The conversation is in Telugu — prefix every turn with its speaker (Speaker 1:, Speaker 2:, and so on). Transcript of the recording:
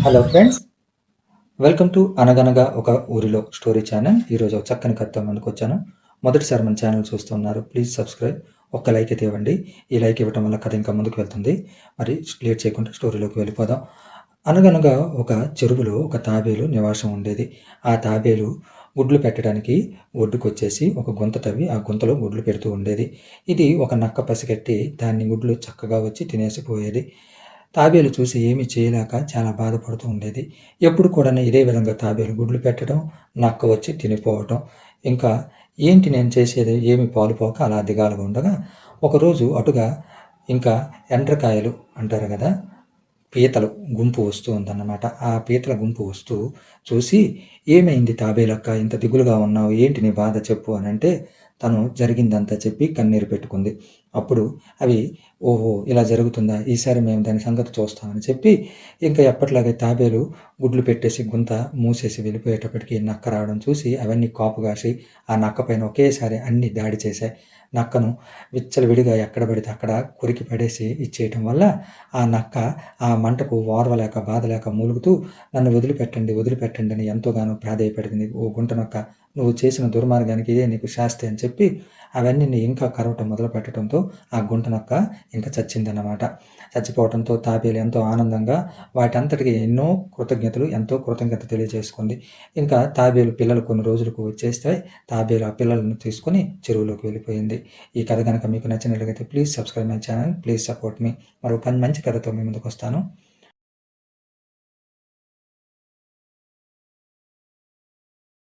Speaker 1: హలో ఫ్రెండ్స్, వెల్కమ్ టు అనగనగా ఒక ఊరిలో స్టోరీ ఛానల్. ఈరోజు ఒక చక్కని కథతో ముందుకు వచ్చాను. మొదటిసారి మన ఛానల్ చూస్తున్నారు, ప్లీజ్ సబ్స్క్రైబ్. ఒక్క లైక్ అయితే ఇవ్వండి. ఈ లైక్ ఇవ్వటం వల్ల కథ ఇంకా ముందుకు వెళ్తుంది. మరి లేట్ చేయకుండా స్టోరీలోకి వెళ్ళిపోదాం. అనగనగా ఒక చెరువులో ఒక తాబేలు నివాసం ఉండేది. ఆ తాబేలు గుడ్లు పెట్టడానికి ఒడ్డుకొచ్చేసి ఒక గుంత తవ్వి ఆ గుంతలో గుడ్లు పెడుతూ ఉండేది. ఇది ఒక నక్క పసిగట్టి దాన్ని గుడ్లు చక్కగా వచ్చి తినేసిపోయేది. తాబేలు చూసి ఏమీ చేయలేక చాలా బాధపడుతూ ఉండేది. ఎప్పుడు కూడా ఇదే విధంగా తాబేలు గుడ్లు పెట్టడం, నక్క వచ్చి తినిపోవటం. ఇంకా ఏంటి నేను చేసేది ఏమి పాలుపోక అలా దిగాలుగా ఉండగా ఒకరోజు అటుగా ఇంకా ఎండ్రకాయలు అంటారు కదా, పీతలు గుంపు వస్తూ ఉందన్నమాట. ఆ పీతల గుంపు వస్తూ చూసి, "ఏమైంది తాబేలక్క, ఇంత దిగులుగా ఉన్నావు, ఏంటి నీ బాధ చెప్పు" అని అంటే తను జరిగిందంతా చెప్పి కన్నీరు పెట్టుకుంది. అప్పుడు అవి, "ఓహో, ఇలా జరుగుతుందా, ఈసారి మేము దాని సంగతి చూస్తామని" చెప్పి ఇంకా ఎప్పటిలాగే తాబేలు గుడ్లు పెట్టేసి గుంత మూసేసి వెళ్ళిపోయేటప్పటికి నక్క రావడం చూసి అవన్నీ కాపుగాసి ఆ నక్క పైన ఒకేసారి అన్ని దాడి చేశాయి. నక్కను విచ్చలవిడిగా ఎక్కడ పడితే అక్కడ కొరికి పడేసి ఇచ్చేయటం వల్ల ఆ నక్క ఆ మంటకు ఓర్వలేక బాధలేక మూలుగుతూ, "నన్ను వదిలిపెట్టండి, వదిలిపెట్టండి" అని ఎంతోగానో ప్రాధేయపడింది. "ఓ గుంట నక్క, నువ్వు చేసిన దుర్మార్గానికి ఇదే నీకు శాస్తి" అని చెప్పి అవన్నీ ఇంకా కరవటం మొదలు పెట్టడంతో ఆ గుంట నక్క ఇంకా చచ్చిందన్నమాట. చచ్చిపోవడంతో తాబేలు ఎంతో ఆనందంగా వాటంతటికి ఎన్నో కృతజ్ఞతలు, ఎంతో కృతజ్ఞత తెలియజేసుకుంది. ఇంకా తాబేలు పిల్లలు కొన్ని రోజులకు వచ్చేస్తే తాబేలు ఆ పిల్లలను తీసుకొని చెరువులోకి వెళ్ళిపోయింది. ఈ కథ కనుక మీకు నచ్చినట్లయితే please subscribe my channel, please support me. మరో మంచి కథతో మీ ముందుకు వస్తాను.